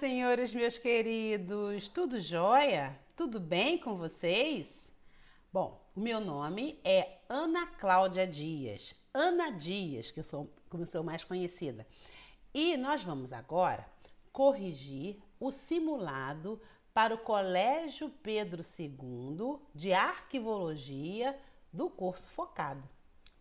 senhores meus queridos, tudo jóia? Tudo bem com vocês? Bom, o meu nome é Ana Cláudia Dias, Ana Dias, como sou mais conhecida. E nós vamos agora corrigir o simulado para o Colégio Pedro II de Arquivologia do curso focado.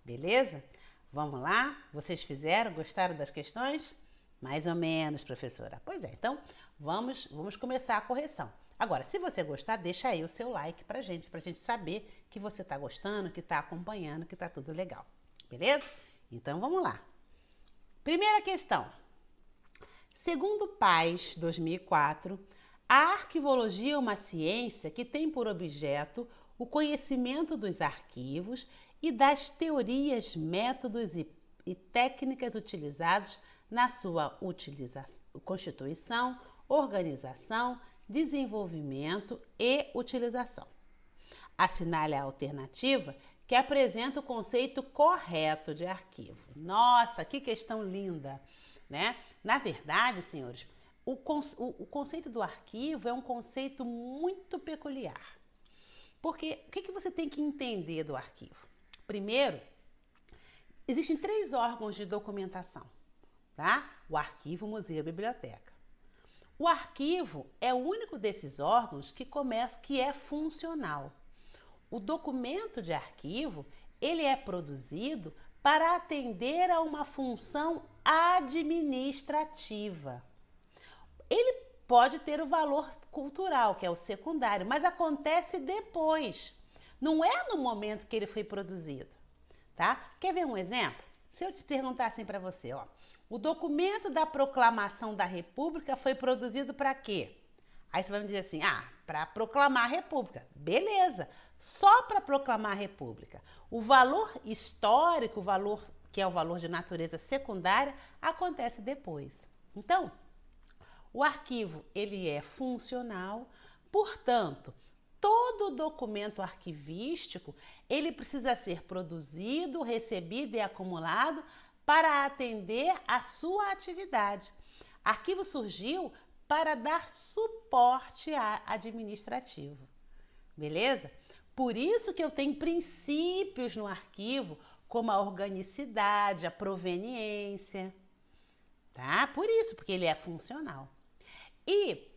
Beleza? Vamos lá? Vocês fizeram? Gostaram das questões? Mais ou menos, professora. Pois é, então vamos começar a correção. Agora, se você gostar, deixa aí o seu like pra gente saber que você tá gostando, que tá acompanhando, que tá tudo legal. Beleza? Então vamos lá. Primeira questão. Segundo Paes, 2004, a arquivologia é uma ciência que tem por objeto o conhecimento dos arquivos e das teorias, métodos e técnicas utilizados na sua constituição, organização, desenvolvimento e utilização. Assinale a alternativa que apresenta o conceito correto de arquivo. Nossa, que questão linda, né? Na verdade, senhores, o conceito do arquivo é um conceito muito peculiar. Porque o que você tem que entender do arquivo? Primeiro, existem 3 órgãos de documentação, tá? O arquivo, o museu e a biblioteca. O arquivo é o único desses órgãos que é funcional. O documento de arquivo, ele é produzido para atender a uma função administrativa. Ele pode ter o valor cultural, que é o secundário, mas acontece depois. Não é no momento que ele foi produzido, tá? Quer ver um exemplo? Se eu te perguntar assim para você, ó, o documento da proclamação da República foi produzido para quê? Aí você vai me dizer assim, para proclamar a República. Beleza, só para proclamar a República. O valor histórico, o valor que é o valor de natureza secundária, acontece depois. Então, o arquivo, ele é funcional, portanto, todo documento arquivístico, ele precisa ser produzido, recebido e acumulado para atender à sua atividade. Arquivo surgiu para dar suporte administrativo, beleza? Por isso que eu tenho princípios no arquivo, como a organicidade, a proveniência, tá? Por isso, porque ele é funcional. E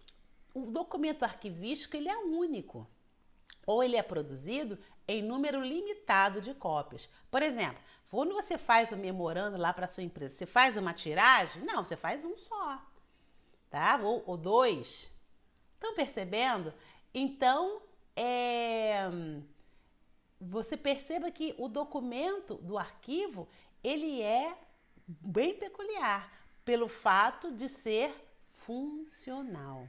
o documento arquivístico, ele é único. Ou ele é produzido em número limitado de cópias. Por exemplo, quando você faz o memorando lá para sua empresa, você faz uma tiragem? Não, você faz um só, tá? Ou 2. Estão percebendo? Então, você perceba que o documento do arquivo, ele é bem peculiar, pelo fato de ser funcional.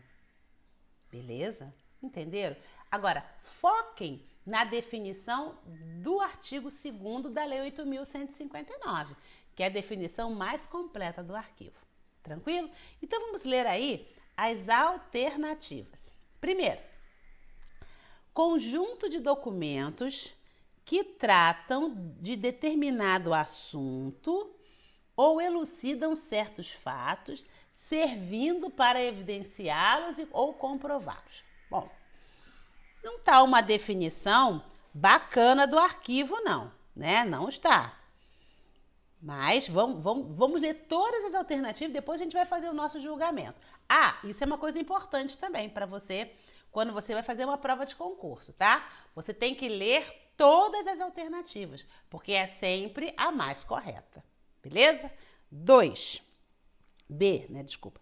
Beleza? Entenderam? Agora, foquem na definição do artigo 2º da Lei 8.159, que é a definição mais completa do arquivo. Tranquilo? Então, vamos ler aí as alternativas. Primeiro, conjunto de documentos que tratam de determinado assunto ou elucidam certos fatos, servindo para evidenciá-los ou comprová-los. Bom, não está uma definição bacana do arquivo, não, né? Não está. Mas vamos ler todas as alternativas, depois a gente vai fazer o nosso julgamento. Isso é uma coisa importante também para você, quando você vai fazer uma prova de concurso, tá? Você tem que ler todas as alternativas, porque é sempre a mais correta. Beleza? 2. B, né? Desculpa.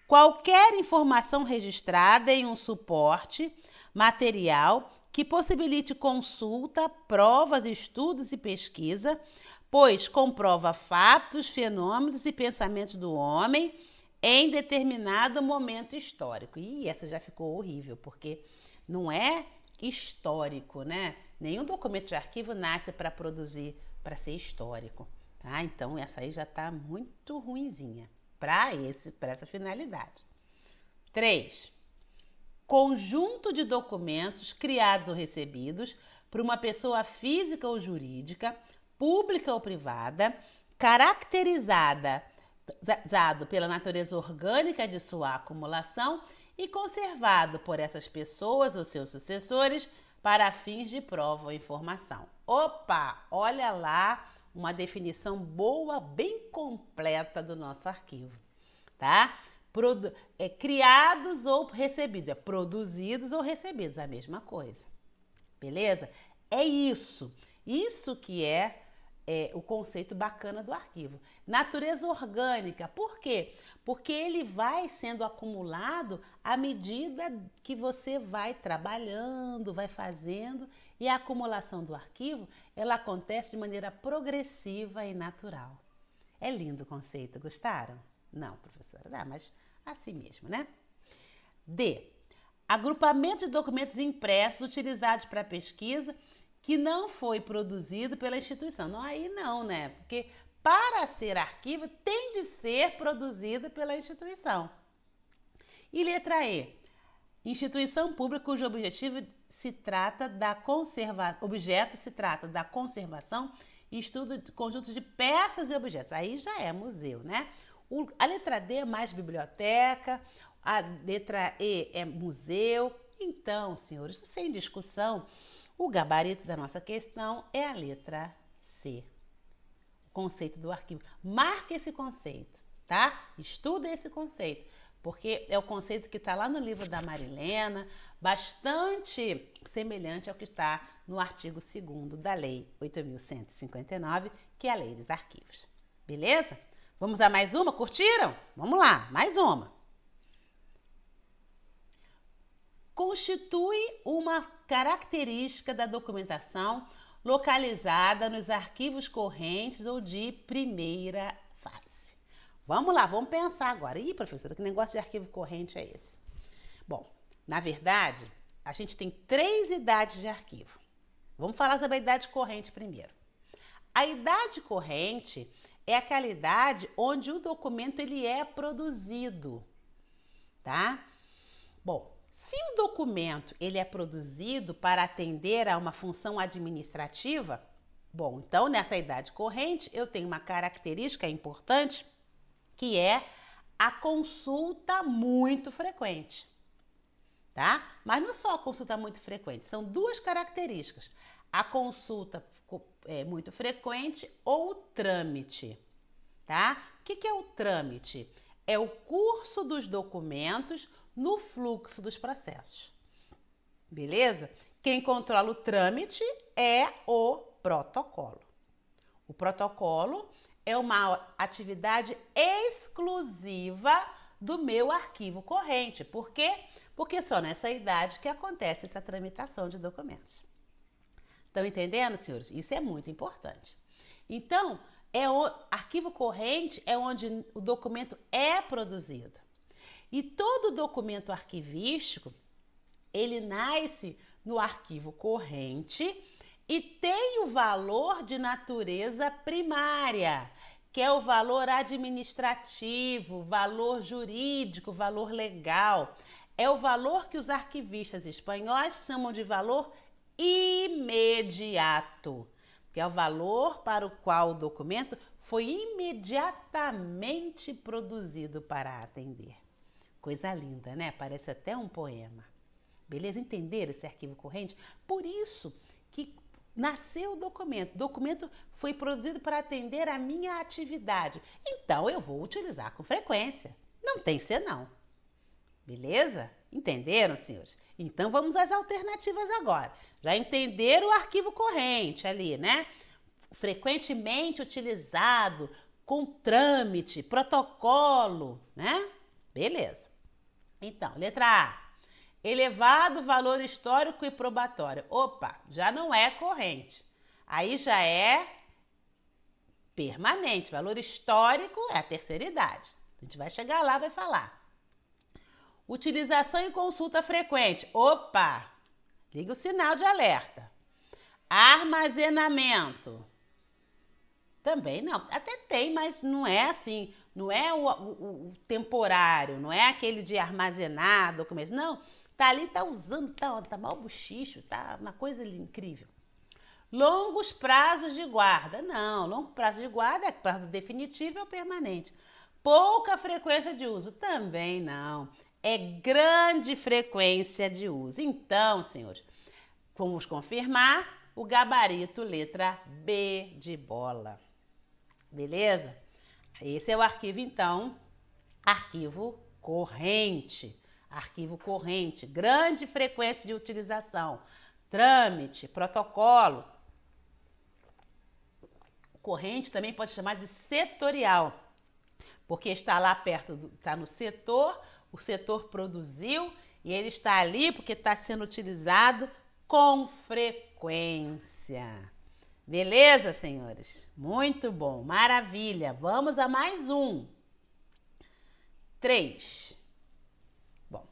Qualquer informação registrada em um suporte material que possibilite consulta, provas, estudos e pesquisa, pois comprova fatos, fenômenos e pensamentos do homem em determinado momento histórico. E essa já ficou horrível, porque não é histórico, né? Nenhum documento de arquivo nasce para ser histórico. Tá? Então, essa aí já está muito ruinzinha para essa finalidade. 3. Conjunto de documentos criados ou recebidos por uma pessoa física ou jurídica, pública ou privada, caracterizada dado pela natureza orgânica de sua acumulação e conservado por essas pessoas ou seus sucessores para fins de prova ou informação. Opa, olha lá uma definição boa, bem completa do nosso arquivo, tá? Criados ou recebidos, produzidos ou recebidos, a mesma coisa, beleza? É isso que é o conceito bacana do arquivo. Natureza orgânica, por quê? Porque ele vai sendo acumulado à medida que você vai trabalhando, vai fazendo, e a acumulação do arquivo, ela acontece de maneira progressiva e natural. É lindo o conceito, gostaram? Não, professora, não, mas assim mesmo, né? D. Agrupamento de documentos impressos utilizados para pesquisa que não foi produzido pela instituição. Não, aí não, né? Porque para ser arquivo tem de ser produzido pela instituição. E letra E. Instituição pública cujo objetivo se trata da conservação e estudo de conjuntos de peças e objetos. Aí já é museu, né? A letra D é mais biblioteca, a letra E é museu. Então, senhores, sem discussão, o gabarito da nossa questão é a letra C. O conceito do arquivo. Marque esse conceito, tá? Estuda esse conceito, porque é o conceito que está lá no livro da Marilena, bastante semelhante ao que está no artigo 2º da Lei 8.159, que é a Lei dos Arquivos. Beleza? Vamos a mais uma? Curtiram? Vamos lá, mais uma. Constitui uma característica da documentação localizada nos arquivos correntes ou de primeira fase. Vamos lá, vamos pensar agora. Ih, professora, que negócio de arquivo corrente é esse? Bom, na verdade, a gente tem 3 idades de arquivo. Vamos falar sobre a idade corrente primeiro. A idade corrente é aquela idade onde o documento ele é produzido, tá? Bom, se o documento ele é produzido para atender a uma função administrativa, bom, então nessa idade corrente eu tenho uma característica importante que é a consulta muito frequente, tá? Mas não só a consulta muito frequente, são 2 características. A consulta muito frequente ou o trâmite, tá? O que é o trâmite? É o curso dos documentos no fluxo dos processos. Beleza? Quem controla o trâmite é o protocolo. O protocolo é uma atividade exclusiva do meu arquivo corrente. Por quê? Porque só nessa idade que acontece essa tramitação de documentos. Estão entendendo, senhores? Isso é muito importante. Então, o arquivo corrente é onde o documento é produzido. E todo documento arquivístico, ele nasce no arquivo corrente e tem o valor de natureza primária, que é o valor administrativo, valor jurídico, valor legal. É o valor que os arquivistas espanhóis chamam de valor imediato, que é o valor para o qual o documento foi imediatamente produzido para atender. Coisa linda, né? Parece até um poema. Beleza? Entenderam esse arquivo corrente? Por isso que nasceu o documento. O documento foi produzido para atender a minha atividade. Então, eu vou utilizar com frequência. Não tem senão. Beleza? Entenderam, senhores? Então, vamos às alternativas agora. Já entenderam o arquivo corrente ali, né? Frequentemente utilizado, com trâmite, protocolo, né? Beleza. Então, letra A. Elevado valor histórico e probatório. Opa, já não é corrente. Aí já é permanente. Valor histórico é a terceira idade. A gente vai chegar lá e vai falar. Utilização e consulta frequente. Opa, liga o sinal de alerta. Armazenamento. Também não. Até tem, mas não é assim. Não é o temporário, não é aquele de armazenar documento. Não, tá ali, tá usando, tá mal buchicho, tá uma coisa incrível. Longos prazos de guarda. Não, longo prazo de guarda é prazo definitivo ou permanente. pouca frequência de uso? Também não. É grande frequência de uso. Então, senhores, vamos confirmar o gabarito letra B de bola. Beleza? Esse é o arquivo, então, arquivo corrente. Arquivo corrente, grande frequência de utilização. Trâmite, protocolo. Corrente também pode chamar de setorial, porque está lá perto, está no setor, o setor produziu e ele está ali porque está sendo utilizado com frequência. Beleza, senhores? Muito bom, maravilha. Vamos a mais um. 3. Bom,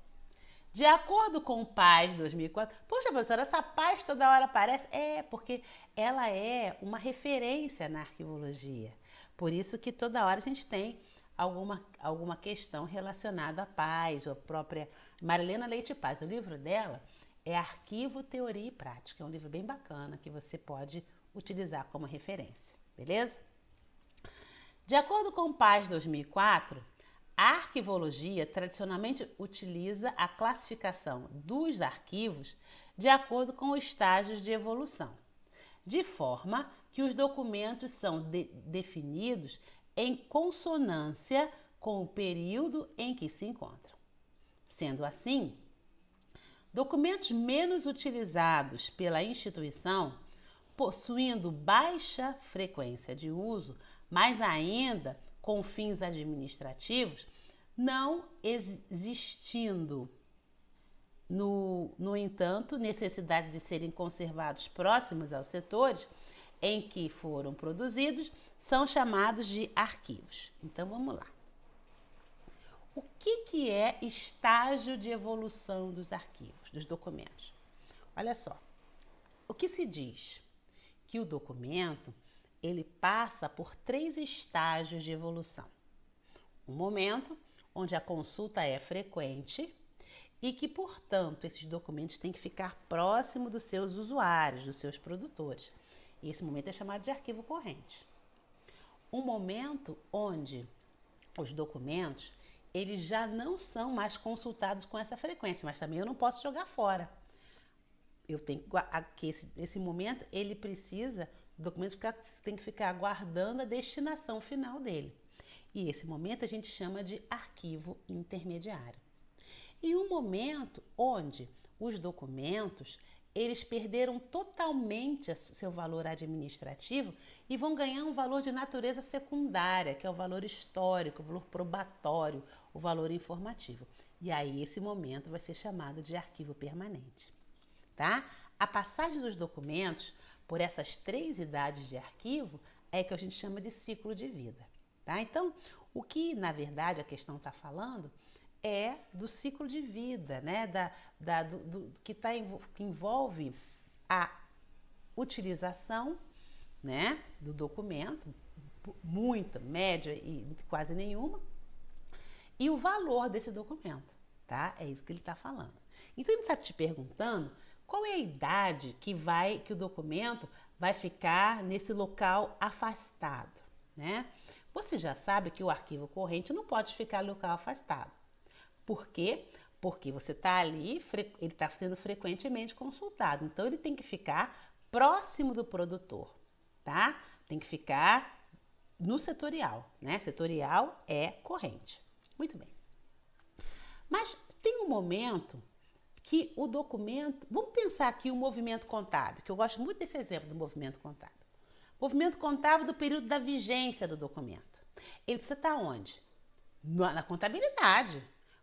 de acordo com o PAS 2004... Poxa, professora, essa PAS toda hora aparece? É, porque ela é uma referência na arquivologia. Por isso que toda hora a gente tem alguma questão relacionada à PAS, ou a própria Marilena Leite Paz. O livro dela é Arquivo, Teoria e Prática. É um livro bem bacana que você pode utilizar como referência, beleza? De acordo com o PAS 2004, a arquivologia tradicionalmente utiliza a classificação dos arquivos de acordo com os estágios de evolução, de forma que os documentos são definidos em consonância com o período em que se encontram. Sendo assim, documentos menos utilizados pela instituição, possuindo baixa frequência de uso, mas ainda com fins administrativos, não existindo, no entanto, necessidade de serem conservados próximos aos setores em que foram produzidos, são chamados de arquivos. Então, vamos lá. O que é estágio de evolução dos arquivos, dos documentos? Olha só, o que se diz? Que o documento, ele passa por 3 estágios de evolução. Um momento onde a consulta é frequente e que, portanto, esses documentos têm que ficar próximo dos seus usuários, dos seus produtores. E esse momento é chamado de arquivo corrente. Um momento onde os documentos, eles já não são mais consultados com essa frequência, mas também eu não posso jogar fora. Eu tenho que esse momento, ele precisa, o documento tem que ficar aguardando a destinação final dele. E esse momento a gente chama de arquivo intermediário. E um momento onde os documentos, eles perderam totalmente seu valor administrativo e vão ganhar um valor de natureza secundária, que é o valor histórico, o valor probatório, o valor informativo. E aí esse momento vai ser chamado de arquivo permanente. Tá? A passagem dos documentos por essas 3 idades de arquivo é que a gente chama de ciclo de vida. Tá? Então, o que na verdade a questão está falando é do ciclo de vida, né? Que envolve a utilização, né, do documento, muita, média e quase nenhuma, e o valor desse documento. Tá? É isso que ele está falando. Então, ele está te perguntando qual é a idade que o documento vai ficar nesse local afastado, né? Você já sabe que o arquivo corrente não pode ficar no local afastado. Por quê? Porque você está ali, ele está sendo frequentemente consultado. Então, ele tem que ficar próximo do produtor, tá? Tem que ficar no setorial, né? Setorial é corrente. Muito bem. Mas tem um momento que o documento... Vamos pensar aqui o movimento contábil, que eu gosto muito desse exemplo do movimento contábil. Movimento contábil do período da vigência do documento. Ele precisa estar onde? Na contabilidade.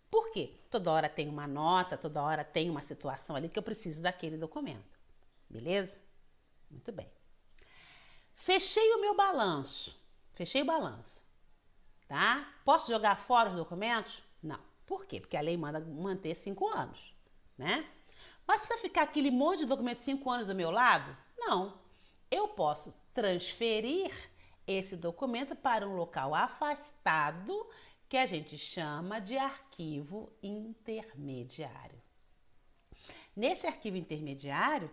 Por quê? Toda hora tem uma nota, toda hora tem uma situação ali que eu preciso daquele documento. Beleza? Muito bem. Fechei o meu balanço. Fechei o balanço. Tá? Posso jogar fora os documentos? Não. Por quê? Porque a lei manda manter 5 anos, né? Mas precisa ficar aquele monte de documento 5 anos do meu lado? Não. Eu posso transferir esse documento para um local afastado que a gente chama de arquivo intermediário. Nesse arquivo intermediário,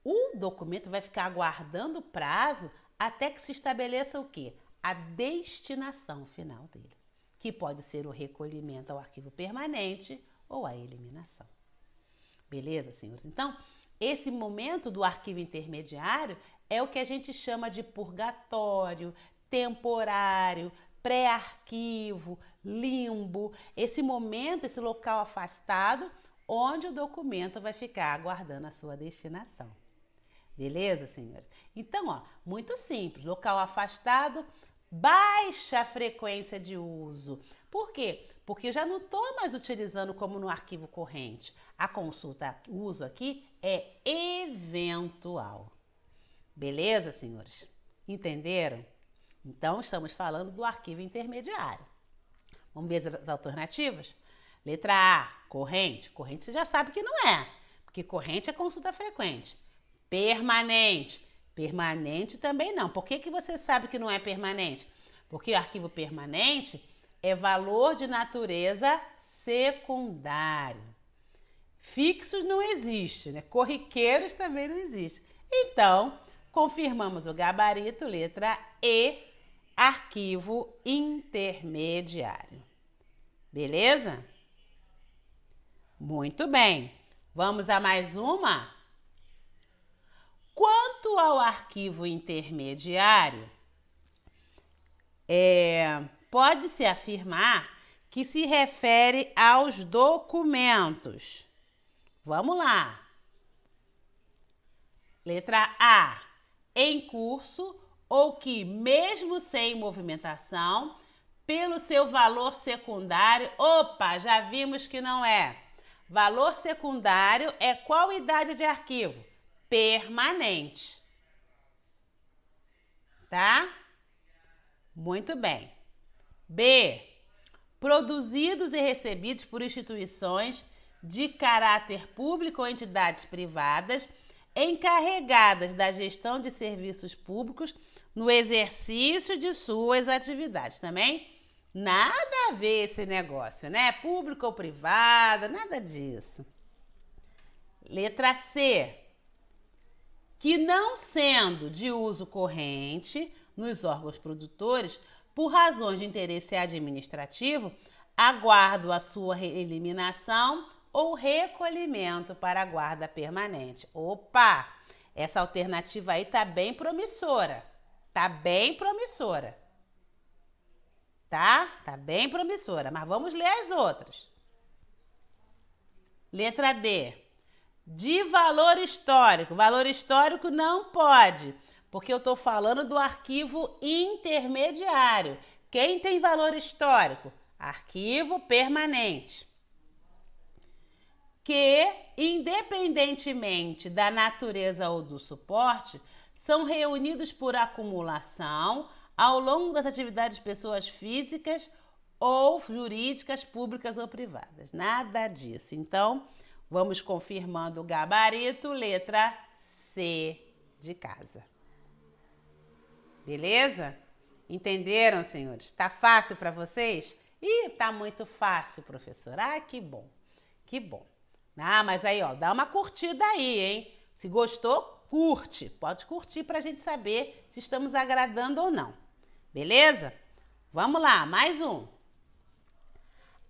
o documento vai ficar aguardando o prazo até que se estabeleça o quê? A destinação final dele, que pode ser o recolhimento ao arquivo permanente ou a eliminação. Beleza, senhores? Então, esse momento do arquivo intermediário é o que a gente chama de purgatório, temporário, pré-arquivo, limbo. Esse momento, esse local afastado, onde o documento vai ficar aguardando a sua destinação. Beleza, senhores? Então, ó, muito simples. Local afastado, baixa frequência de uso. Por quê? Porque eu já não estou mais utilizando como no arquivo corrente. A consulta, o uso aqui é eventual. Beleza, senhores? Entenderam? Então, estamos falando do arquivo intermediário. Vamos ver as alternativas? Letra A, corrente. Corrente você já sabe que não é, porque corrente é consulta frequente. Permanente. Permanente também não. Por que você sabe que não é permanente? Porque o arquivo permanente é valor de natureza secundário. Fixos não existe, né? Corriqueiros também não existe. Então, confirmamos o gabarito, letra E, arquivo intermediário. Beleza? Muito bem. Vamos a mais uma? Quanto ao arquivo intermediário, pode-se afirmar que se refere aos documentos. Vamos lá. Letra A, em curso ou que, mesmo sem movimentação, pelo seu valor secundário, opa, já vimos que não é. Valor secundário é qual idade de arquivo? Permanente. Tá? Muito bem. B, produzidos e recebidos por instituições de caráter público ou entidades privadas encarregadas da gestão de serviços públicos no exercício de suas atividades. Também nada a ver esse negócio, né? Público ou privada, nada disso. Letra C, que não sendo de uso corrente nos órgãos produtores, por razões de interesse administrativo, aguardo a sua eliminação ou recolhimento para a guarda permanente. Opa! Essa alternativa aí tá bem promissora. Tá bem promissora. Tá? Tá bem promissora. Mas vamos ler as outras. Letra D. De valor histórico. Valor histórico não pode, porque eu tô falando do arquivo intermediário. Quem tem valor histórico? Arquivo permanente. Que, independentemente da natureza ou do suporte, são reunidos por acumulação ao longo das atividades de pessoas físicas ou jurídicas, públicas ou privadas. Nada disso. Então, vamos confirmando o gabarito, letra C de casa. Beleza? Entenderam, senhores? Tá fácil para vocês? Ih, tá muito fácil, professor. Ah, que bom. Que bom. Ah, mas aí, ó, dá uma curtida aí, hein? Se gostou, curte. Pode curtir pra gente saber se estamos agradando ou não. Beleza? Vamos lá, mais um.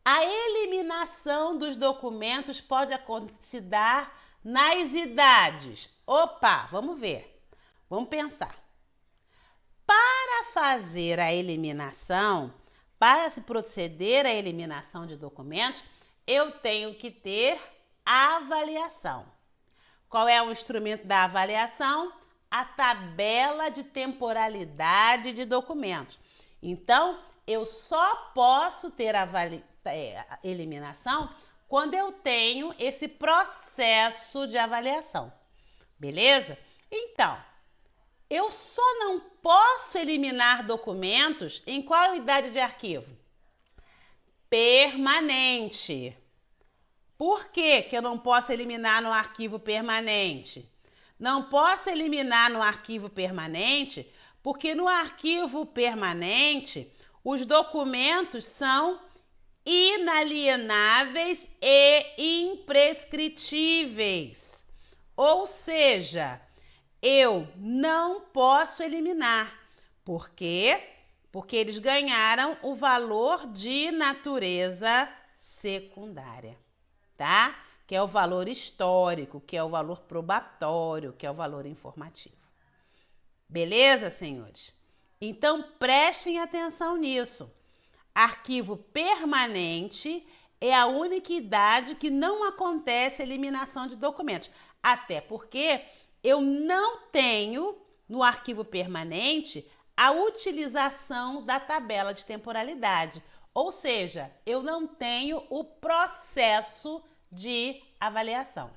A eliminação dos documentos pode se dar nas idades. Opa, vamos ver. Vamos pensar. Para fazer a eliminação, para se proceder à eliminação de documentos, eu tenho que ter avaliação. Qual é o instrumento da avaliação? A tabela de temporalidade de documentos. Então, eu só posso ter eliminação quando eu tenho esse processo de avaliação. Beleza? Então, eu só não posso eliminar documentos em qual idade de arquivo? Permanente. Por que eu não posso eliminar no arquivo permanente? Não posso eliminar no arquivo permanente porque no arquivo permanente os documentos são inalienáveis e imprescritíveis. Ou seja, eu não posso eliminar. Por quê? Porque eles ganharam o valor de natureza secundária, tá? Que é o valor histórico, que é o valor probatório, que é o valor informativo. Beleza, senhores? Então, prestem atenção nisso. Arquivo permanente é a única idade que não acontece eliminação de documentos. Até porque eu não tenho no arquivo permanente a utilização da tabela de temporalidade. Ou seja, eu não tenho o processo de avaliação.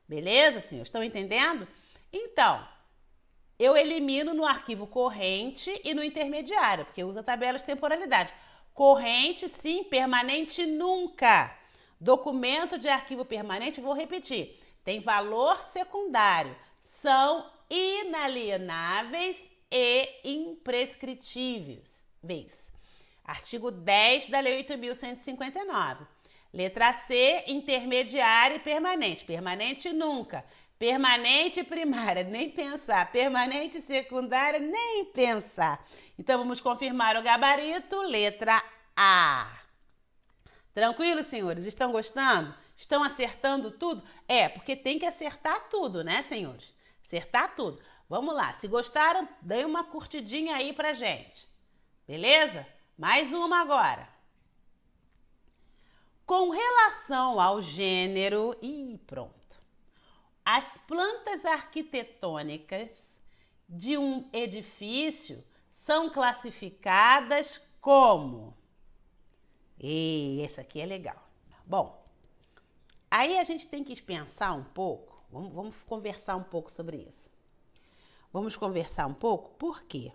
Beleza, senhores? Estão entendendo? Então, eu elimino no arquivo corrente e no intermediário, porque usa tabelas de temporalidade. Corrente, sim, permanente, nunca. Documento de arquivo permanente, vou repetir, tem valor secundário, são inalienáveis e imprescritíveis. Artigo 10 da Lei 8.159. Letra C, intermediária e permanente. Permanente, nunca. Permanente primária, nem pensar. Permanente secundária, nem pensar. Então, vamos confirmar o gabarito. Letra A. Tranquilo, senhores? Estão gostando? Estão acertando tudo? É, porque tem que acertar tudo, né, senhores? Acertar tudo. Vamos lá. Se gostaram, dê uma curtidinha aí pra gente. Beleza? Mais uma agora. Com relação ao gênero... Ih, pronto. As plantas arquitetônicas de um edifício são classificadas como... Esse aqui é legal. Bom, aí a gente tem que pensar um pouco, vamos conversar um pouco sobre isso. Vamos conversar um pouco, por quê?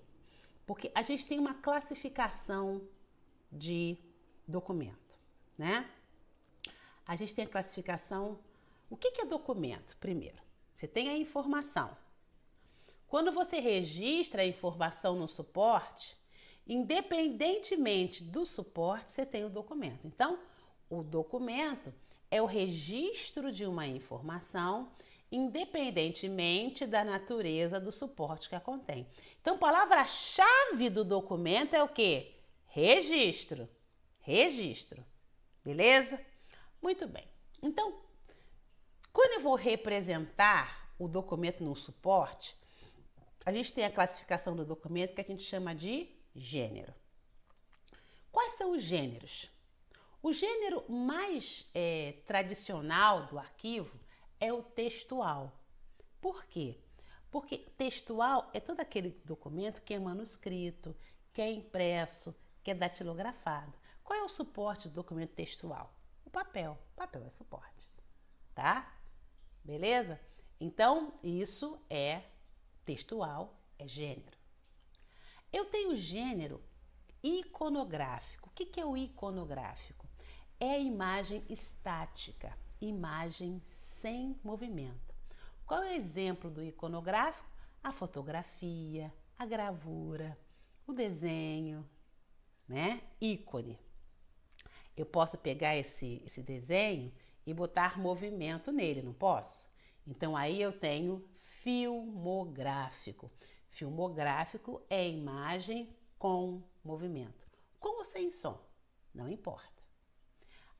Porque a gente tem uma classificação de documento, né? A gente tem a classificação... O que é documento? Primeiro, você tem a informação. Quando você registra a informação no suporte, independentemente do suporte, você tem o documento. Então, o documento é o registro de uma informação, independentemente da natureza do suporte que a contém. Então, a palavra-chave do documento é o quê? Registro. Registro. Beleza? Muito bem. Então, quando eu vou representar o documento no suporte, a gente tem a classificação do documento que a gente chama de gênero. Quais são os gêneros? O gênero mais tradicional do arquivo é o textual. Por quê? Porque textual é todo aquele documento que é manuscrito, que é impresso, que é datilografado. Qual é o suporte do documento textual? O papel. O papel é suporte. Tá? Beleza? Então, isso é textual, é gênero. Eu tenho gênero iconográfico. O que é o iconográfico? É a imagem estática, imagem sem movimento. Qual é o exemplo do iconográfico? A fotografia, a gravura, o desenho, né? Ícone. Eu posso pegar esse desenho e botar movimento nele, não posso? Então, aí eu tenho filmográfico. Filmográfico é imagem com movimento. Com ou sem som, não importa.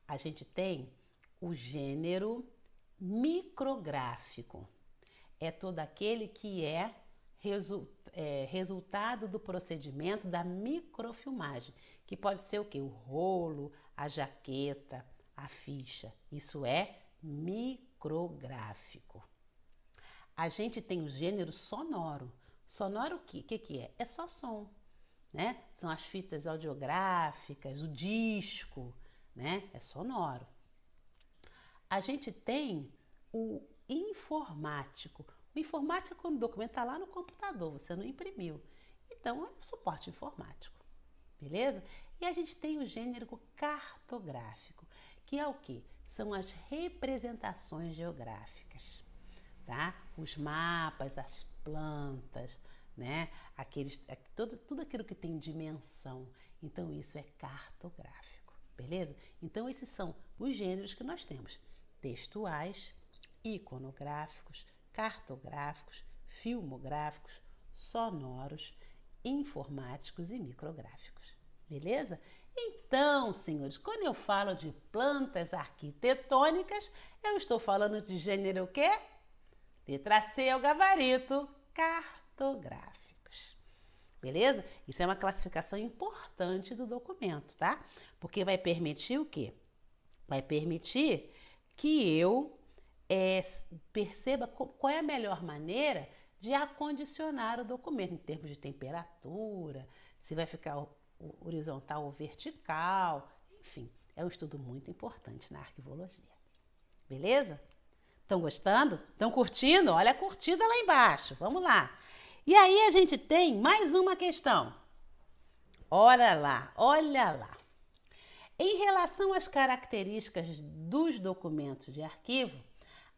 A gente tem o gênero micrográfico. É todo aquele que é resultado do procedimento da microfilmagem, que pode ser o quê? O rolo, a jaqueta, a ficha. Isso é micrográfico. A gente tem o gênero sonoro. Sonoro o quê? O que é? É só som, né? São as fitas audiográficas, o disco, né? É sonoro. A gente tem o informático. O informático é quando o documento está lá no computador, você não imprimiu. Então, é o suporte informático, beleza? E a gente tem o gênero cartográfico, que é o quê? São as representações geográficas, tá? Os mapas, as plantas, né? Tudo aquilo que tem dimensão. Então, isso é cartográfico, beleza? Então, esses são os gêneros que nós temos: textuais, iconográficos, cartográficos, filmográficos, sonoros, informáticos e micrográficos. Beleza? Então, senhores, quando eu falo de plantas arquitetônicas, eu estou falando de gênero o quê? Letra C é o gabarito, cartográficos. Beleza? Isso é uma classificação importante do documento, tá? Porque vai permitir o quê? Vai permitir que eu perceba qual é a melhor maneira de acondicionar o documento, em termos de temperatura, se vai ficar horizontal ou vertical, enfim, é um estudo muito importante na arquivologia. Beleza? Estão gostando? Estão curtindo? Olha a curtida lá embaixo, vamos lá. E aí a gente tem mais uma questão. Olha lá, olha lá. Em relação às características dos documentos de arquivo,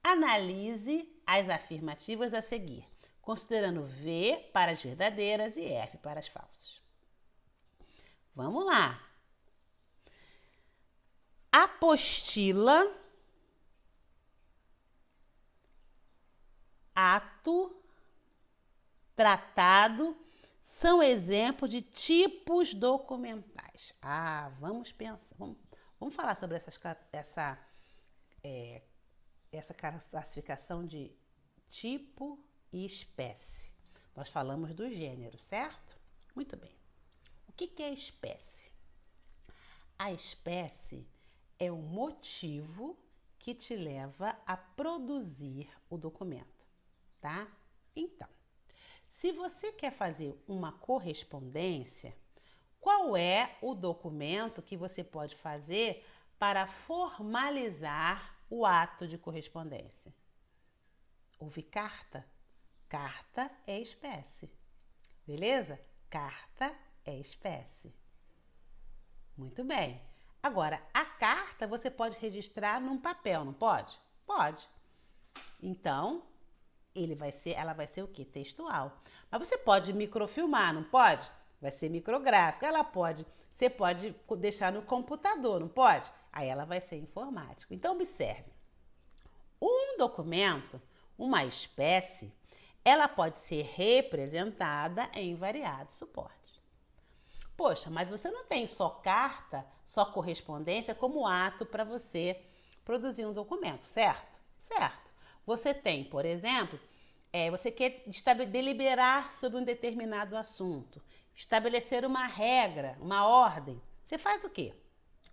analise as afirmativas a seguir, considerando V para as verdadeiras e F para as falsas. Vamos lá. Apostila, ato, tratado são exemplos de tipos documentais. Vamos pensar, vamos falar sobre essa classificação de tipo e espécie. Nós falamos do gênero, certo? Muito bem. O que é espécie? A espécie é o motivo que te leva a produzir o documento, tá? Então, se você quer fazer uma correspondência, qual é o documento que você pode fazer para formalizar o ato de correspondência? Houve carta? Carta é espécie. Beleza? Carta é espécie. Muito bem. Agora, a carta você pode registrar num papel, não pode? Pode. Então, ela vai ser o quê? Textual. Mas você pode microfilmar, não pode? Vai ser micrográfica. Você pode deixar no computador, não pode? Aí ela vai ser informática. Então, observe. Um documento, uma espécie, ela pode ser representada em variados suportes. Poxa, mas você não tem só carta, só correspondência como ato para você produzir um documento, certo? Certo. Você tem, por exemplo, você quer deliberar sobre um determinado assunto, estabelecer uma regra, uma ordem. Você faz o quê?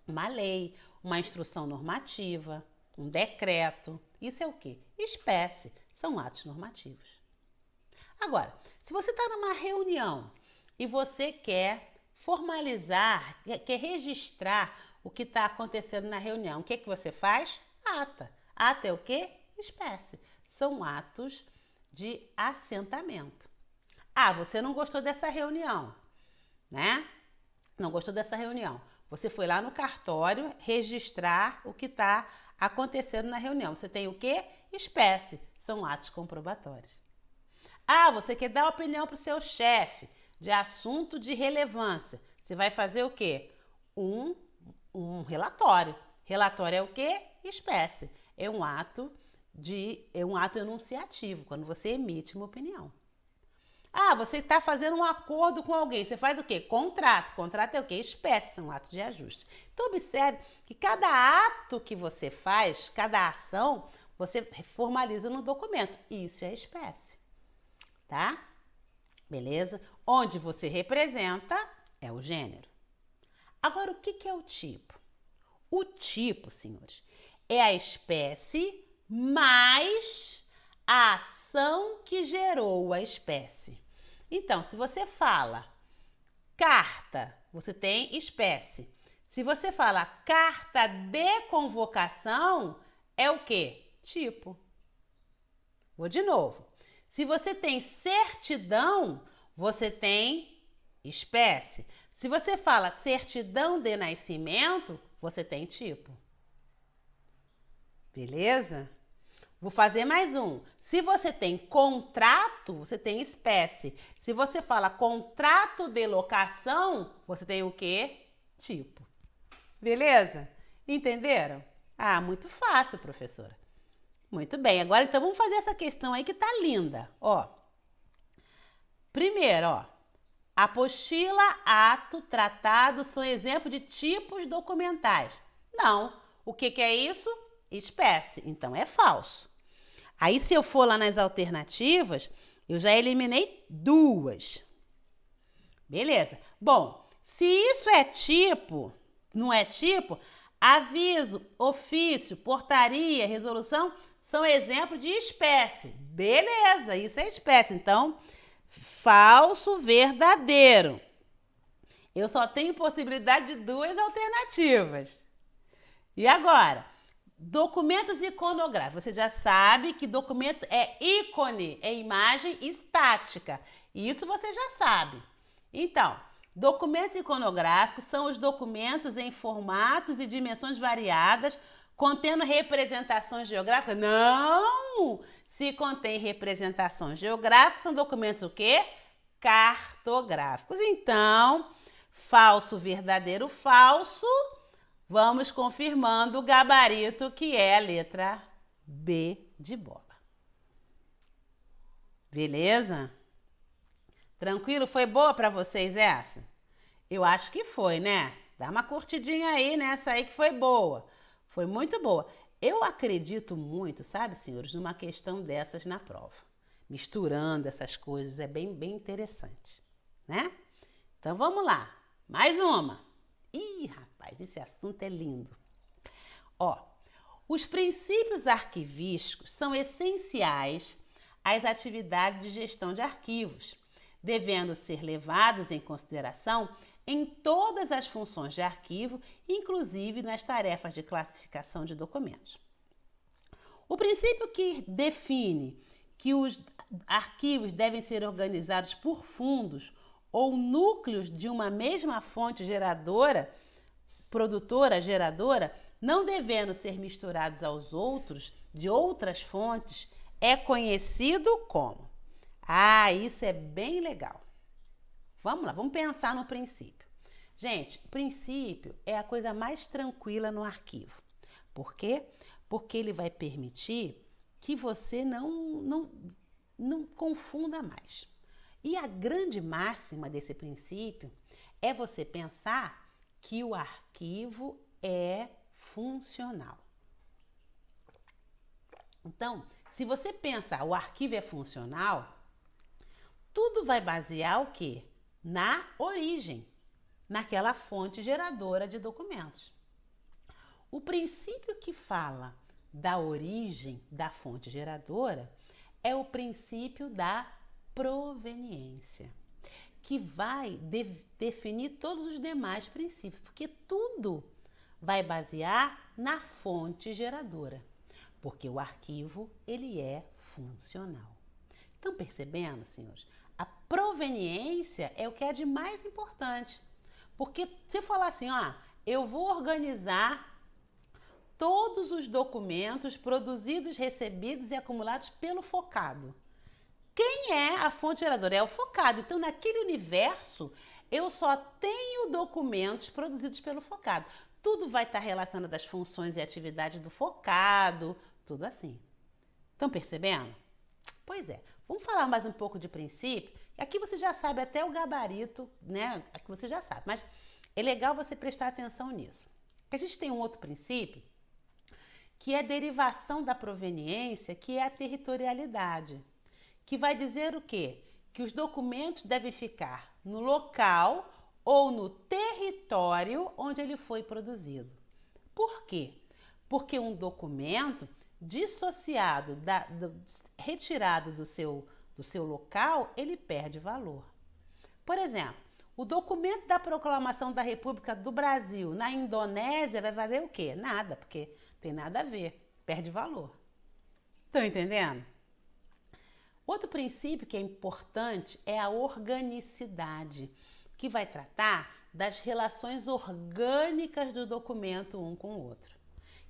Uma lei, uma instrução normativa, um decreto. Isso é o quê? Espécie. São atos normativos. Agora, se você está numa reunião e você quer formalizar, quer registrar o que está acontecendo na reunião, o que você faz? Ata. Ata é o quê? Espécie. São atos de assentamento. Você não gostou dessa reunião, né? Não gostou dessa reunião. Você foi lá no cartório registrar o que está acontecendo na reunião. Você tem o quê? Espécie. São atos comprobatórios. Você quer dar opinião para o seu chefe de assunto de relevância. Você vai fazer o quê? Um relatório. Relatório é o quê? Espécie. É um ato enunciativo, quando você emite uma opinião. Você está fazendo um acordo com alguém. Você faz o quê? Contrato. Contrato é o quê? Espécie, são atos de ajuste. Então, observe que cada ato que você faz, cada ação, você formaliza no documento. Isso é espécie. Tá? Beleza? Onde você representa é o gênero. Agora, o que é o tipo? O tipo, senhores, é a espécie mais a ação que gerou a espécie. Então, se você fala carta, você tem espécie. Se você fala carta de convocação, é o quê? Tipo. Vou de novo. Se você tem certidão, você tem espécie. Se você fala certidão de nascimento, você tem tipo. Beleza? Vou fazer mais um. Se você tem contrato, você tem espécie. Se você fala contrato de locação, você tem o quê? Tipo. Beleza? Entenderam? Muito fácil, professora. Muito bem, agora então vamos fazer essa questão aí que tá linda, ó. Primeiro, ó, Apostila, ato, tratado são exemplos de tipos documentais. Não. O que é isso? Espécie. Então é falso. Aí, se eu for lá nas alternativas, eu já eliminei 2. Beleza. Bom, se isso é tipo, não é tipo, aviso, ofício, portaria, resolução são exemplos de espécie. Beleza, isso é espécie. Então, falso, verdadeiro. Eu só tenho possibilidade de 2 alternativas. E agora? Documentos iconográficos. Você já sabe que documento é ícone, é imagem estática. Isso você já sabe. Então, documentos iconográficos são os documentos em formatos e dimensões variadas, contendo representações geográficas? Não! Se contém representações geográficas, são documentos o quê? Cartográficos. Então, falso, verdadeiro, falso. Vamos confirmando o gabarito, que é a letra B de bola. Beleza? Tranquilo? Foi boa para vocês essa? Eu acho que foi, né? Dá uma curtidinha aí nessa aí que foi boa. Foi muito boa. Eu acredito muito, sabe, senhores, numa questão dessas na prova. Misturando essas coisas é bem interessante, né? Então vamos lá. Mais uma. Ih, rapaz, esse assunto é lindo. Ó, os princípios arquivísticos são essenciais às atividades de gestão de arquivos, devendo ser levados em consideração em todas as funções de arquivo, inclusive nas tarefas de classificação de documentos. O princípio que define que os arquivos devem ser organizados por fundos ou núcleos de uma mesma fonte geradora, produtora, geradora, não devendo ser misturados aos outros de outras fontes, é conhecido como. Ah, isso é bem legal. Vamos lá, vamos pensar no princípio. Gente, o princípio é a coisa mais tranquila no arquivo. Por quê? Porque ele vai permitir que você não confunda mais. E a grande máxima desse princípio é você pensar que o arquivo é funcional. Então, se você pensa o arquivo é funcional, tudo vai basear o quê? Na origem, naquela fonte geradora de documentos. O princípio que fala da origem da fonte geradora é o princípio da proveniência, que vai definir todos os demais princípios, porque tudo vai basear na fonte geradora, porque o arquivo ele é funcional. Estão percebendo, senhores? A proveniência é o que é de mais importante, porque se falar assim, ó, eu vou organizar todos os documentos produzidos, recebidos e acumulados pelo focado. Quem é a fonte geradora? É o focado. Então, naquele universo, eu só tenho documentos produzidos pelo focado. Tudo vai estar relacionado às funções e atividades do focado, tudo assim. Estão percebendo? Pois é. Vamos falar mais um pouco de princípio. Aqui você já sabe até o gabarito, né? Aqui você já sabe. Mas é legal você prestar atenção nisso. A gente tem um outro princípio, que é a derivação da proveniência, que é a territorialidade, que vai dizer o quê? Que os documentos devem ficar no local ou no território onde ele foi produzido. Por quê? Porque um documento dissociado, retirado do seu local, ele perde valor. Por exemplo, o documento da proclamação da República do Brasil na Indonésia vai valer o quê? Nada, porque tem nada a ver, perde valor. Estão entendendo? Outro princípio que é importante é a organicidade, que vai tratar das relações orgânicas do documento um com o outro,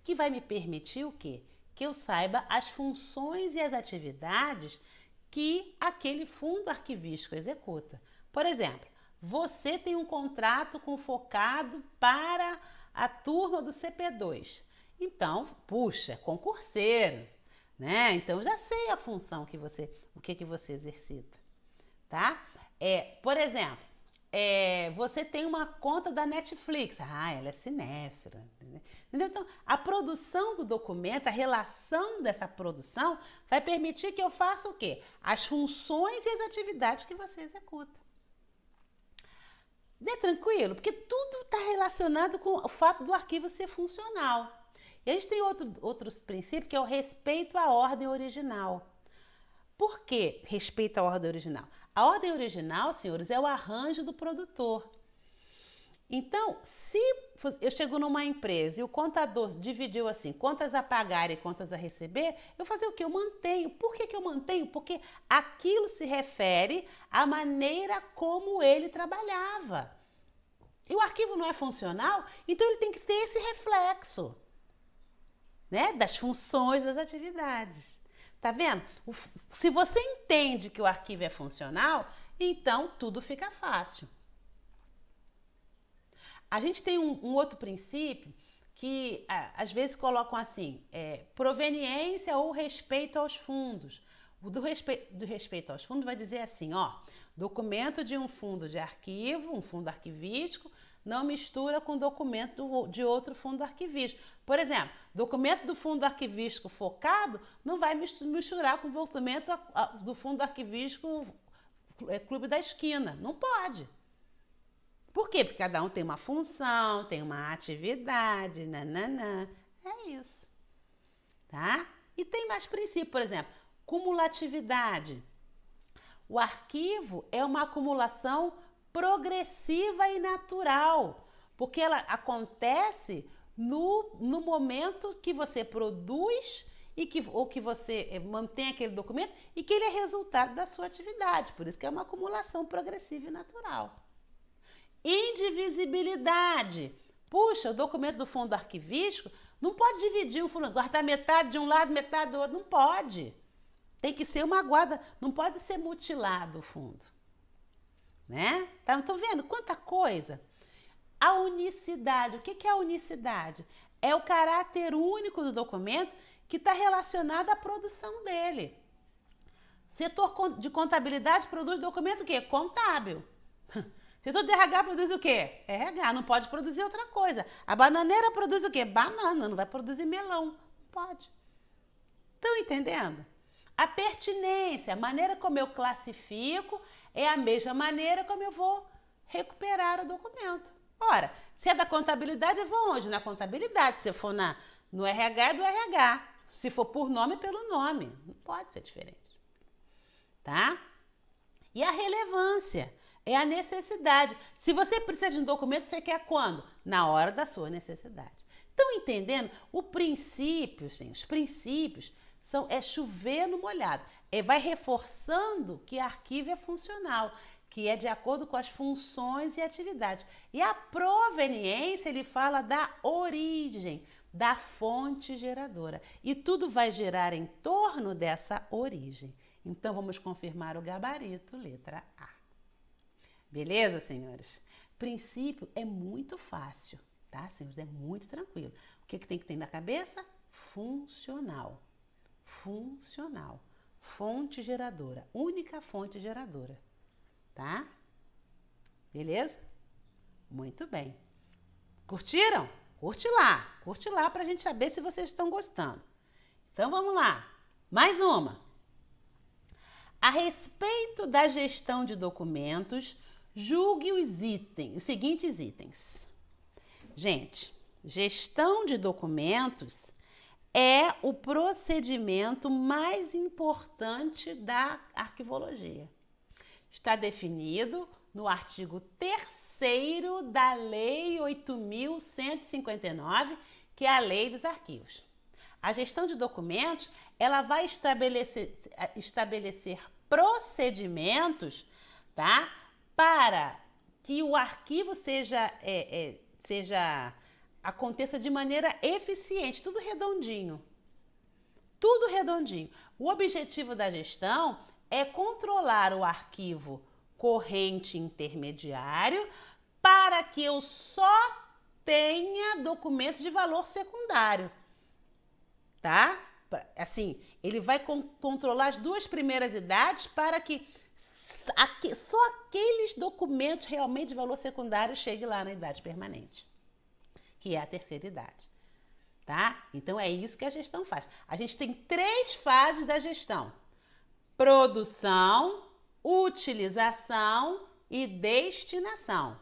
que vai me permitir o quê? Que eu saiba as funções e as atividades que aquele fundo arquivístico executa. Por exemplo, você tem um contrato com focado para a turma do CP2. Então, puxa, concurseiro, né? Então, já sei a função que você exercita, tá? Por exemplo, você tem uma conta da Netflix. Ah, ela é cinéfila. Entendeu? Então, a produção do documento, a relação dessa produção, vai permitir que eu faça o quê? As funções e as atividades que você executa. Não é tranquilo? Porque tudo está relacionado com o fato do arquivo ser funcional. E a gente tem outros princípios, que é o respeito à ordem original. Por que respeito à ordem original? A ordem original, senhores, é o arranjo do produtor. Então, se eu chego numa empresa e o contador dividiu assim, contas a pagar e contas a receber, eu fazer o quê? Eu mantenho. Por que eu mantenho? Porque aquilo se refere à maneira como ele trabalhava. E o arquivo não é funcional, então ele tem que ter esse reflexo, né, das funções, das atividades. Tá vendo? Se você entende que o arquivo é funcional, então tudo fica fácil. A gente tem um outro princípio que às vezes colocam assim, proveniência ou respeito aos fundos. O do respeito aos fundos vai dizer assim, ó, documento de um fundo de arquivo, um fundo arquivístico, não mistura com documento de outro fundo arquivístico. Por exemplo, documento do fundo arquivístico focado não vai misturar com o documento do fundo arquivístico Clube da Esquina. Não pode. Por quê? Porque cada um tem uma função, tem uma atividade, nananã. É isso. Tá? E tem mais princípio, por exemplo, cumulatividade. O arquivo é uma acumulação progressiva e natural, porque ela acontece no momento que você produz ou que você mantém aquele documento e que ele é resultado da sua atividade. Por isso que é uma acumulação progressiva e natural. Indivisibilidade. Puxa, o documento do fundo arquivístico não pode dividir o fundo, guardar metade de um lado, metade do outro. Não pode. Tem que ser uma guarda, não pode ser mutilado o fundo. Né? Tá, tô vendo quanta coisa? A unicidade. O que é a unicidade? É o caráter único do documento que está relacionado à produção dele. Setor de contabilidade produz documento o quê? Contábil. Setor de RH produz o quê? RH, não pode produzir outra coisa. A bananeira produz o quê? Banana, não vai produzir melão. Não pode. Estão entendendo? A pertinência, a maneira como eu classifico, é a mesma maneira como eu vou recuperar o documento. Ora, se é da contabilidade, eu vou onde? Na contabilidade. Se eu for no RH, é do RH. Se for por nome, é pelo nome. Não pode ser diferente. Tá? E a relevância é a necessidade. Se você precisa de um documento, você quer quando? Na hora da sua necessidade. Estão entendendo? O princípio, sim, os princípios é chover no molhado. Vai reforçando que arquivo é funcional, que é de acordo com as funções e atividades. E a proveniência, ele fala da origem, da fonte geradora. E tudo vai gerar em torno dessa origem. Então, vamos confirmar o gabarito, letra A. Beleza, senhores? Princípio é muito fácil, tá, senhores? É muito tranquilo. O que tem que ter na cabeça? Funcional. Funcional. Fonte geradora. Única fonte geradora. Tá? Beleza? Muito bem. Curtiram? Curte lá pra gente saber se vocês estão gostando. Então vamos lá. Mais uma. A respeito da gestão de documentos, julgue os seguintes itens. Gente, gestão de documentos é o procedimento mais importante da arquivologia. Está definido no artigo 3º da Lei 8.159, que é a Lei dos Arquivos. A gestão de documentos, ela vai estabelecer procedimentos, tá? Para que o arquivo aconteça de maneira eficiente, tudo redondinho. Tudo redondinho. O objetivo da gestão é controlar o arquivo corrente intermediário para que eu só tenha documentos de valor secundário. Tá? Assim, ele vai controlar as duas primeiras idades para que só aqueles documentos realmente de valor secundário cheguem lá na idade permanente, que é a terceira idade. Tá? Então, é isso que a gestão faz. A gente tem 3 fases da gestão: produção, utilização e destinação.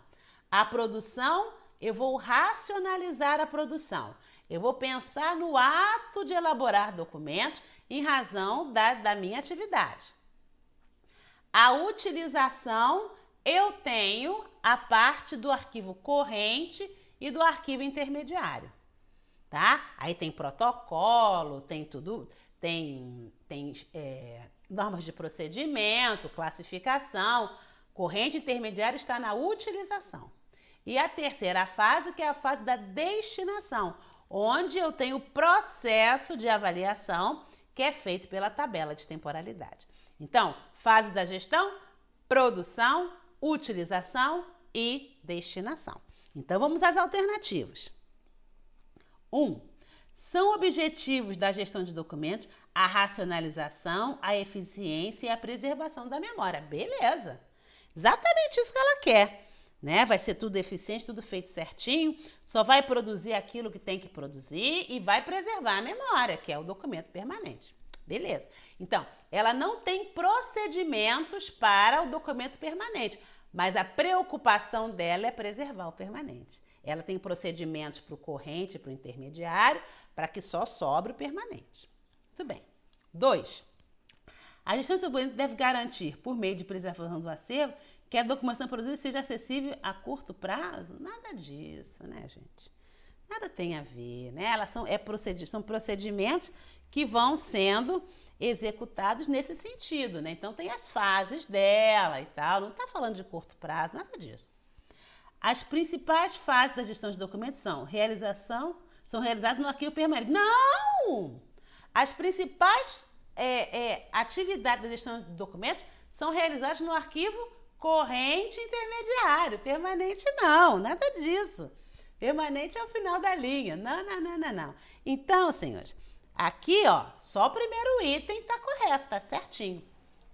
A produção, eu vou racionalizar a produção. Eu vou pensar no ato de elaborar documentos em razão da minha atividade. A utilização, eu tenho a parte do arquivo corrente e do arquivo intermediário. Tá? Aí tem protocolo, tem tudo, tem normas de procedimento, classificação. Corrente intermediária está na utilização. E a terceira fase, que é a fase da destinação, onde eu tenho o processo de avaliação que é feito pela tabela de temporalidade. Então, fase da gestão, produção, utilização e destinação. Então, vamos às alternativas. 1. São objetivos da gestão de documentos a racionalização, a eficiência e a preservação da memória. Beleza! Exatamente isso que ela quer, né? Vai ser tudo eficiente, tudo feito certinho, só vai produzir aquilo que tem que produzir e vai preservar a memória, que é o documento permanente. Beleza. Então, ela não tem procedimentos para o documento permanente, mas a preocupação dela é preservar o permanente. Ela tem procedimentos para o corrente e para o intermediário, para que só sobre o permanente. Muito bem. 2. A gestão de documento deve garantir, por meio de preservação do acervo, que a documentação produzida seja acessível a curto prazo. Nada disso, né, gente? Nada tem a ver, né? Elas são procedimentos que vão sendo executados nesse sentido, né? Então, tem as fases dela e tal. Não está falando de curto prazo, nada disso. As principais fases da gestão de documentos são realizadas no arquivo permanente. Não! As principais atividades da gestão de documentos são realizadas no arquivo corrente intermediário. Permanente não, nada disso. Permanente é o final da linha. Não. Então, senhores, aqui, ó, só o primeiro item tá correto, tá certinho,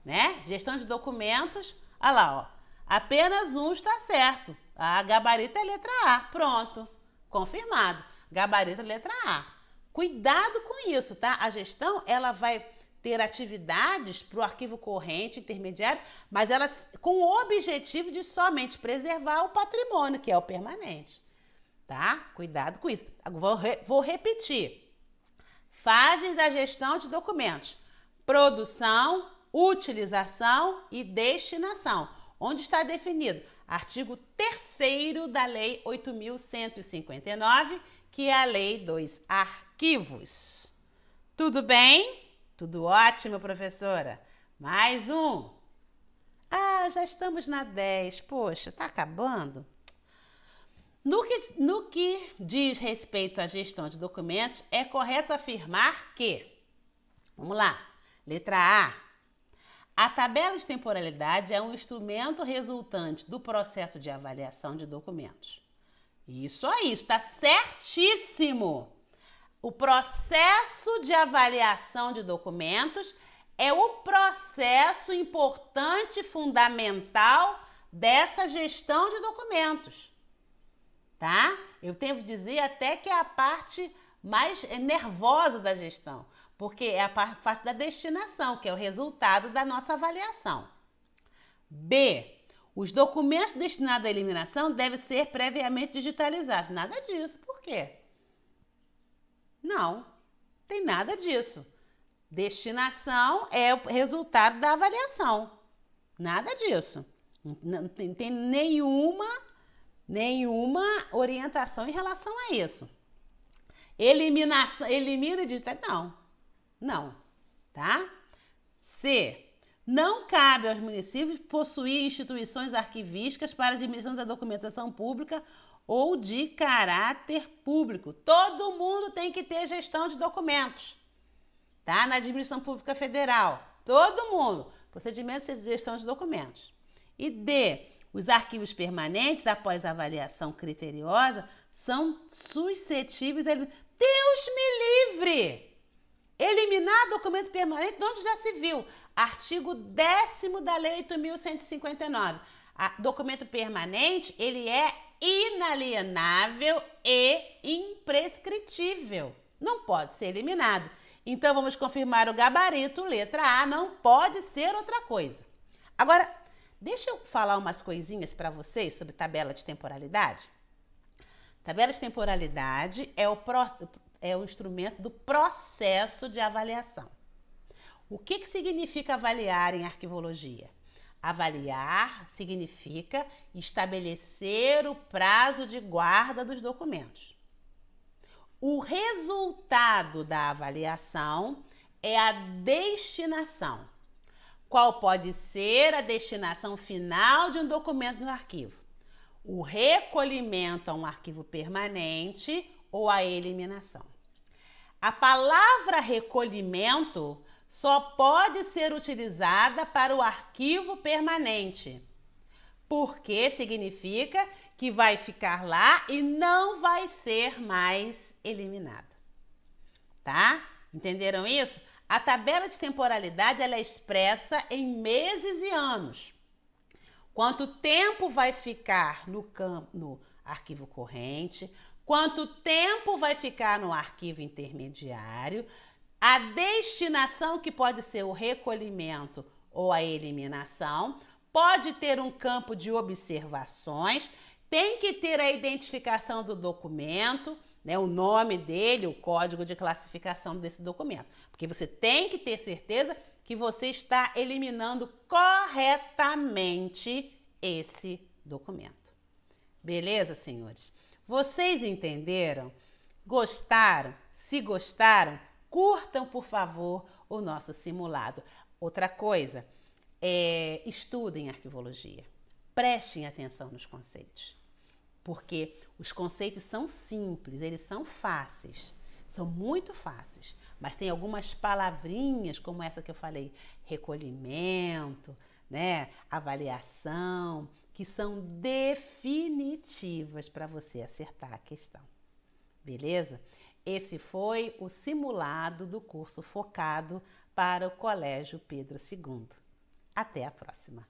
né? Gestão de documentos, olha lá, ó. Apenas um está certo. A gabarito é letra A. Pronto. Confirmado. Gabarito é letra A. Cuidado com isso, tá? A gestão, ela vai ter atividades para o arquivo corrente, intermediário, mas elas com o objetivo de somente preservar o patrimônio, que é o permanente. Tá? Cuidado com isso. Vou repetir. Fases da gestão de documentos: produção, utilização e destinação. Onde está definido? Artigo 3º da Lei 8.159, que é a Lei dos Arquivos. Tudo bem? Tudo ótimo, professora? Mais um. Ah, já estamos na 10. Poxa, tá acabando? No que diz respeito à gestão de documentos, é correto afirmar que, vamos lá, letra A, a tabela de temporalidade é um instrumento resultante do processo de avaliação de documentos. Isso aí, está certíssimo. O processo de avaliação de documentos é o processo importante e fundamental dessa gestão de documentos. Tá? Eu tenho que dizer até que é a parte mais nervosa da gestão, porque é a parte da destinação, que é o resultado da nossa avaliação. B. Os documentos destinados à eliminação devem ser previamente digitalizados. Nada disso. Por quê? Não, tem nada disso. Destinação é o resultado da avaliação. Nada disso. Não tem nenhuma orientação em relação a isso. Eliminação, elimina e digita. Não, tá? C. Não cabe aos municípios possuir instituições arquivísticas para admissão da documentação pública ou de caráter público. Todo mundo tem que ter gestão de documentos, tá? Na administração pública federal. Todo mundo. Procedimento de gestão de documentos. E D. Os arquivos permanentes, após avaliação criteriosa, são suscetíveis a... Deus me livre! Eliminar documento permanente de onde já se viu. Artigo 10º da Lei 8.159. Documento permanente, ele é inalienável e imprescritível. Não pode ser eliminado. Então, vamos confirmar o gabarito, letra A, não pode ser outra coisa. Agora, deixa eu falar umas coisinhas para vocês sobre tabela de temporalidade. Tabela de temporalidade é o instrumento do processo de avaliação. O que significa avaliar em arquivologia? Avaliar significa estabelecer o prazo de guarda dos documentos. O resultado da avaliação é a destinação. Qual pode ser a destinação final de um documento no arquivo? O recolhimento a um arquivo permanente ou a eliminação. A palavra recolhimento só pode ser utilizada para o arquivo permanente, porque significa que vai ficar lá e não vai ser mais eliminado. Tá? Entenderam isso? A tabela de temporalidade ela é expressa em meses e anos. Quanto tempo vai ficar no arquivo corrente, quanto tempo vai ficar no arquivo intermediário, a destinação, que pode ser o recolhimento ou a eliminação, pode ter um campo de observações, tem que ter a identificação do documento, né, o nome dele, o código de classificação desse documento, porque você tem que ter certeza que você está eliminando corretamente esse documento. Beleza, senhores? Vocês entenderam? Gostaram? Se gostaram, curtam, por favor, o nosso simulado. Outra coisa, estudem arquivologia. Prestem atenção nos conceitos. Porque os conceitos são simples, eles são fáceis. São muito fáceis. Mas tem algumas palavrinhas, como essa que eu falei, recolhimento, né, avaliação, que são definitivas para você acertar a questão. Beleza? Esse foi o simulado do curso focado para o Colégio Pedro II. Até a próxima!